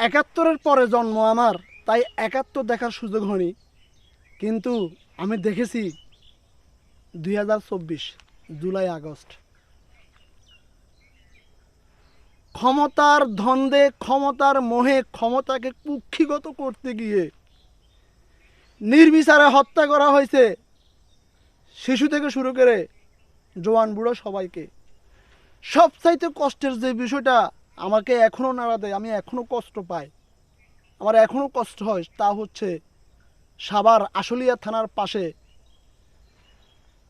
একাত্তরের পরে জন্ম আমার, তাই একাত্তর দেখার সুযোগ হয়নি। কিন্তু আমি দেখেছি 2024 জুলাই আগস্ট। ক্ষমতার ধন্দে, ক্ষমতার মোহে, ক্ষমতাকে কুক্ষিগত করতে গিয়ে নির্বিচারে হত্যা করা হয়েছে শিশু থেকে শুরু করে জোয়ান বুড়ো সবাইকে। সবচাইতে কষ্টের যে বিষয়টা আমাকে এখনও নাড়া দেয়, আমি এখনও কষ্ট পাই, আমার এখনও কষ্ট হয়, তা হচ্ছে সাভার আশুলিয়া থানার পাশে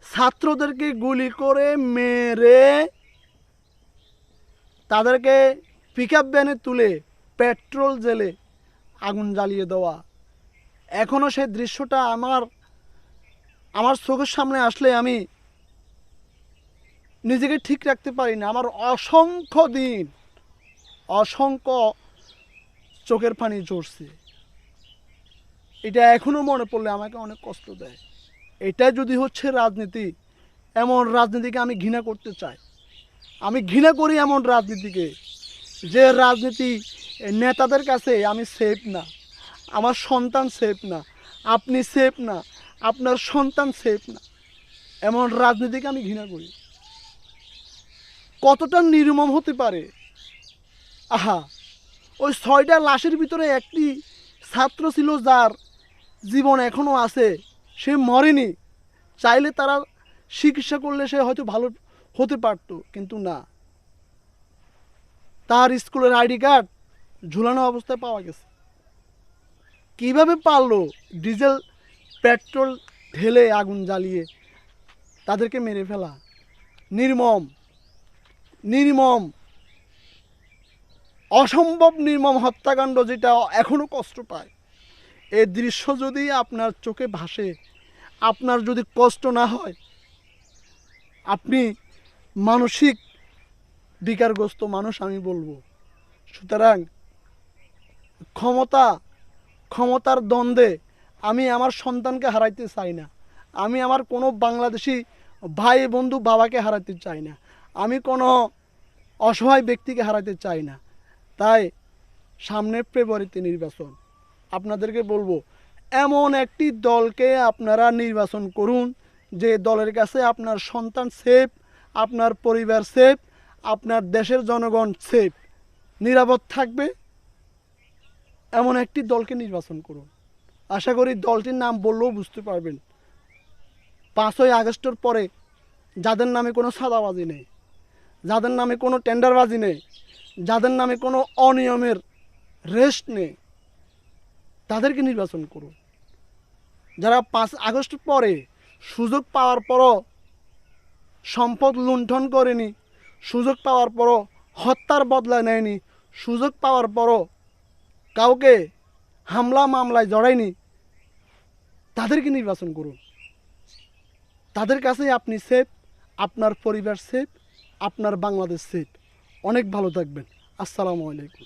ছাত্রদেরকে গুলি করে মেরে তাদেরকে পিকআপ ভ্যানে তুলে পেট্রোল জেলে আগুন জ্বালিয়ে দেওয়া। এখনও সেই দৃশ্যটা আমার আমার চোখের সামনে আসলে আমি নিজেকে ঠিক রাখতে পারি না। আমার অসংখ্য চোখের পানি ঝরছে। এটা এখনও মনে পড়লে আমাকে অনেক কষ্ট দেয়। এটা যদি হচ্ছে রাজনীতি, এমন রাজনীতিকে আমি ঘৃণা করতে চাই। আমি ঘৃণা করি এমন রাজনীতিকে, যে রাজনীতি নেতাদের কাছে আমি সেফ না, আমার সন্তান সেফ না, আপনি সেফ না, আপনার সন্তান সেফ না। এমন রাজনীতিকে আমি ঘৃণা করি। কতটা নির্মম হতে পারে! আহা, ওই 6টা লাশের ভিতরে একটি ছাত্র ছিল যার জীবন এখনও আছে, সে মরেনি। চাইলে তারা চিকিৎসা করলে সে হয়তো ভালো হতে পারত, কিন্তু না, তার স্কুলের আইডি কার্ড ঝুলানো অবস্থায় পাওয়া গেছে। কিভাবে পারলো ডিজেল পেট্রোল ঢেলে আগুন জ্বালিয়ে তাদেরকে মেরে ফেলা! নির্মম, নির্মম, অসম্ভব নির্মম হত্যাকাণ্ড, যেটা এখনও কষ্ট পায়। এই দৃশ্য যদি আপনার চোখে ভাসে, আপনার যদি কষ্ট না হয়, আপনি মানসিক বিকারগ্রস্ত মানুষ আমি বলবো। সুতরাং ক্ষমতার দ্বন্দ্বে আমি আমার সন্তানকে হারাইতে চাই না। আমি আমার কোনো বাংলাদেশি ভাই বন্ধু বাবাকে হারাতে চাই না। আমি কোনো অসহায় ব্যক্তিকে হারাতে চাই না। তাই সামনে ফেব্রুয়ারিতে নির্বাচন, আপনাদেরকে বলবো এমন একটি দলকে আপনারা নির্বাচন করুন যে দলের কাছে আপনার সন্তান সেফ, আপনার পরিবার সেফ, আপনার দেশের জনগণ সেফ, নিরাপদ থাকবে। এমন একটি দলকে নির্বাচন করুন। আশা করি দলটির নাম বললেও বুঝতে পারবেন। 5ই আগস্টের পরে যাদের নামে কোনো সাদাবাজি নেই, যাদের নামে কোনো টেন্ডারবাজি নেই, যাদের নামে কোনো অনিয়মের রেস্ট নেই, তাদেরকে নির্বাচন করুন। যারা 5 আগস্টের পরে সুযোগ পাওয়ার পরও সম্পদ লুণ্ঠন করেনি, সুযোগ পাওয়ার পরও হত্যার বদলা নেয়নি, সুযোগ পাওয়ার পরও কাউকে হামলা মামলায় জড়ায়নি, তাদেরকে নির্বাচন করুন। তাদের কাছেই আপনি সেফ, আপনার পরিবার সেফ, আপনার বাংলাদেশ সেফ। অনেক ভালো থাকবেন। আসসালামু আলাইকুম।